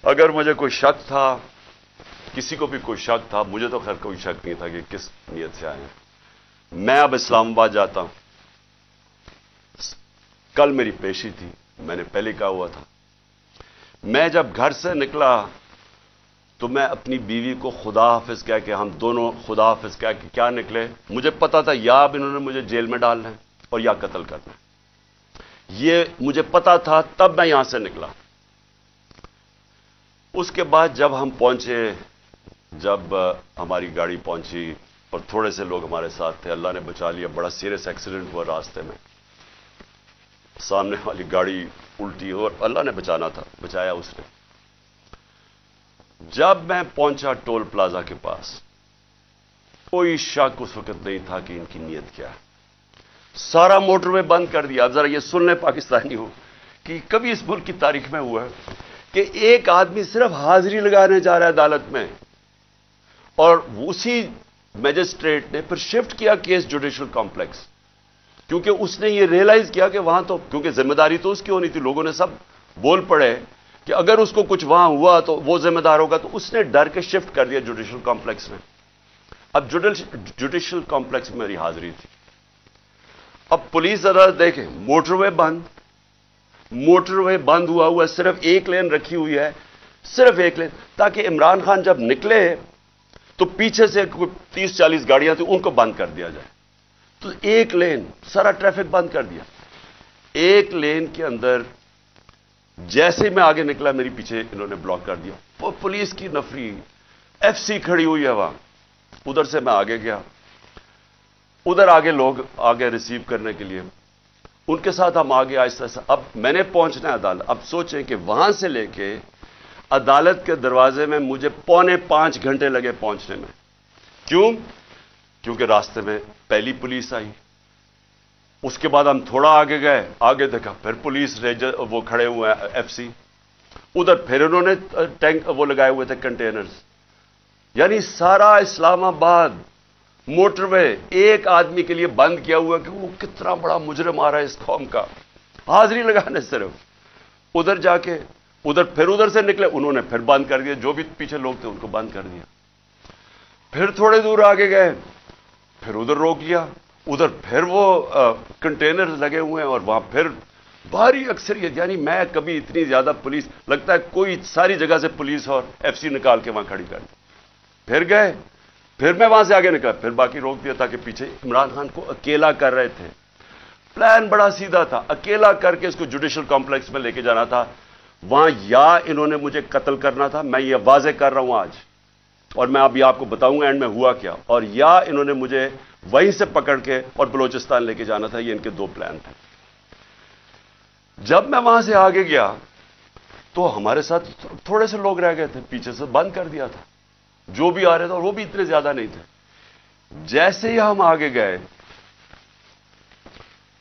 اگر مجھے کوئی شک تھا، کسی کو بھی کوئی شک تھا، مجھے تو خیر کوئی شک نہیں تھا کہ کس نیت سے آئے ہیں۔ میں اب اسلام آباد جاتا ہوں، کل میری پیشی تھی، میں نے پہلے کہا ہوا تھا۔ میں جب گھر سے نکلا تو میں اپنی بیوی کو خدا حافظ کہہ کے، ہم دونوں خدا حافظ کہہ کے کیا نکلے، مجھے پتا تھا یا اب انہوں نے مجھے جیل میں ڈالنا ہے اور یا قتل کرنا ہے، یہ مجھے پتا تھا، تب میں یہاں سے نکلا۔ اس کے بعد جب ہم پہنچے، جب ہماری گاڑی پہنچی اور تھوڑے سے لوگ ہمارے ساتھ تھے، اللہ نے بچا لیا، بڑا سیریس ایکسیڈنٹ ہوا راستے میں، سامنے والی گاڑی الٹی اور اللہ نے بچانا تھا، بچایا اس نے۔ جب میں پہنچا ٹول پلازا کے پاس، کوئی شک اس وقت نہیں تھا کہ ان کی نیت کیا ہے۔ سارا موٹر وے بند کر دیا۔ اب ذرا یہ سن لیں پاکستانی ہو کہ کبھی اس ملک کی تاریخ میں ہوا ہے کہ ایک آدمی صرف حاضری لگانے جا رہا ہے عدالت میں، اور اسی میجسٹریٹ نے پھر شفٹ کیا کیس جوڈیشل کمپلیکس، کیونکہ اس نے یہ ریئلائز کیا کہ وہاں تو کیونکہ ذمہ داری تو اس کی ہونی تھی، لوگوں نے سب بول پڑے کہ اگر اس کو کچھ وہاں ہوا تو وہ ذمہ دار ہوگا، تو اس نے ڈر کے شفٹ کر دیا جوڈیشل کمپلیکس میں۔ اب جوڈیشل کمپلیکس میں میری حاضری تھی۔ اب پولیس عدالت دیکھیں، موٹر وے بند ہوا ہے، صرف ایک لین رکھی ہوئی ہے، صرف ایک لین، تاکہ عمران خان جب نکلے تو پیچھے سے 30-40 گاڑیاں تھیں، ان کو بند کر دیا جائے۔ تو ایک لین، سارا ٹریفک بند کر دیا۔ ایک لین کے اندر جیسے ہی میں آگے نکلا، میری پیچھے انہوں نے بلاک کر دیا، پولیس کی نفری، ایف سی کھڑی ہوئی ہے وہاں۔ ادھر سے میں آگے گیا، ادھر آگے لوگ آگے ریسیو کرنے کے لیے، ان کے ساتھ ہم آگے آہستہ آہستہ۔ اب میں نے پہنچنا ہے عدالت۔ اب سوچیں کہ وہاں سے لے کے عدالت کے دروازے میں مجھے 4.25 گھنٹے لگے پہنچنے میں۔ کیوں؟ کیونکہ راستے میں پہلی پولیس آئی، اس کے بعد ہم تھوڑا آگے گئے، آگے دیکھا پھر پولیس وہ کھڑے ہوئے ہیں ایف سی، ادھر پھر انہوں نے ٹینک وہ لگائے ہوئے تھے کنٹینرز۔ یعنی سارا اسلام آباد موٹر وے ایک آدمی کے لیے بند کیا ہوا کہ وہ کتنا بڑا مجرم آ رہا ہے اس قوم کا، حاضری لگانے صرف۔ ادھر جا کے ادھر سے نکلے، انہوں نے پھر بند کر دیا، جو بھی پیچھے لوگ تھے ان کو بند کر دیا۔ پھر تھوڑے دور آگے گئے، پھر ادھر روک لیا، ادھر پھر وہ کنٹینر لگے ہوئے ہیں، اور وہاں پھر بھاری اکثریت، یعنی میں کبھی اتنی زیادہ پولیس، لگتا ہے کوئی ساری جگہ سے پولیس اور ایف سی نکال کے وہاں کھڑی کر دی۔ پھر گئے، پھر میں وہاں سے آگے نکلا، پھر باقی روک دیا، تاکہ پیچھے عمران خان کو اکیلا کر رہے تھے۔ پلان بڑا سیدھا تھا، اکیلا کر کے اس کو جوڈیشل کمپلیکس میں لے کے جانا تھا۔ وہاں یا انہوں نے مجھے قتل کرنا تھا، میں یہ واضح کر رہا ہوں آج، اور میں ابھی آپ کو بتاؤں گا اینڈ میں ہوا کیا، اور یا انہوں نے مجھے وہیں سے پکڑ کے اور بلوچستان لے کے جانا تھا۔ یہ ان کے دو پلان تھے۔ جب میں وہاں سے آگے گیا تو ہمارے ساتھ تھوڑے سے لوگ رہ گئے تھے، پیچھے سے بند کر دیا تھا، جو بھی آ رہے تھے، اور وہ بھی اتنے زیادہ نہیں تھے۔ جیسے ہی ہم آگے گئے،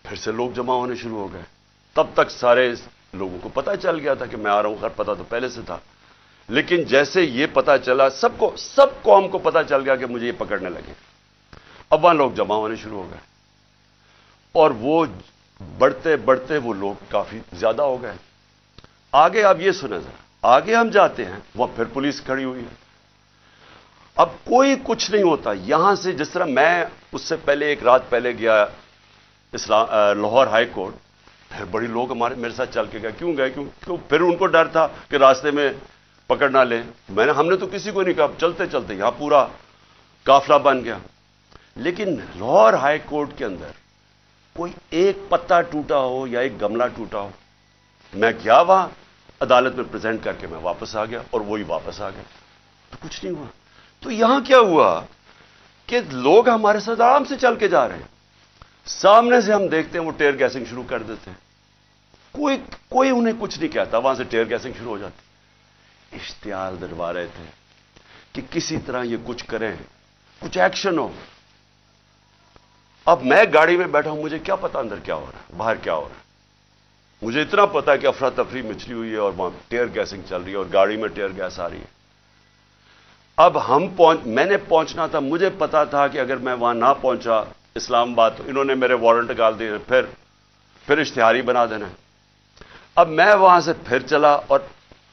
پھر سے لوگ جمع ہونے شروع ہو گئے۔ تب تک سارے لوگوں کو پتہ چل گیا تھا کہ میں آ رہا ہوں، خیر پتہ تو پہلے سے تھا، لیکن جیسے یہ پتہ چلا، سب قوم کو پتہ چل گیا کہ مجھے یہ پکڑنے لگے۔ اب وہاں لوگ جمع ہونے شروع ہو گئے، اور وہ بڑھتے بڑھتے وہ لوگ کافی زیادہ ہو گئے۔ آگے آپ یہ سنیں ذرا، آگے ہم جاتے ہیں، وہاں پھر پولیس کھڑی ہوئی ہے۔ اب کوئی کچھ نہیں ہوتا یہاں سے، جس طرح میں اس سے پہلے ایک رات پہلے گیا لاہور ہائی کورٹ، پھر بڑی لوگ میرے ساتھ چل کے گئے۔ کیوں گئے؟ کیوں پھر ان کو ڈر تھا کہ راستے میں پکڑ نہ لیں۔ ہم نے تو کسی کو نہیں کہا، چلتے چلتے یہاں پورا قافلہ بن گیا۔ لیکن لاہور ہائی کورٹ کے اندر کوئی ایک پتا ٹوٹا ہو یا ایک گملہ ٹوٹا ہو، میں گیا وہاں عدالت میں پریزنٹ کر کے میں واپس آ گیا، اور وہی واپس آ گئے، تو کچھ نہیں ہوا۔ تو یہاں کیا ہوا کہ لوگ ہمارے ساتھ آرام سے چل کے جا رہے ہیں، سامنے سے ہم دیکھتے ہیں وہ ٹیئر گیسنگ شروع کر دیتے ہیں، کوئی انہیں کچھ نہیں کہتا، وہاں سے ٹیئر گیسنگ شروع ہو جاتی۔ اشتعال دلوا رہے تھے کہ کسی طرح یہ کچھ کریں، کچھ ایکشن ہو۔ اب میں گاڑی میں بیٹھا ہوں، مجھے کیا پتا اندر کیا ہو رہا ہے، باہر کیا ہو رہا ہے۔ مجھے اتنا پتا ہے کہ افراتفری مچلی ہوئی ہے، اور وہاں ٹیئر گیسنگ چل رہی ہے، اور گاڑی میں ٹیئر گیس آ رہی ہے۔ اب میں نے پہنچنا تھا، مجھے پتا تھا کہ اگر میں وہاں نہ پہنچا اسلام آباد تو انہوں نے میرے وارنٹ نکال دیے، پھر اشتہاری بنا دینا ہے۔ اب میں وہاں سے پھر چلا، اور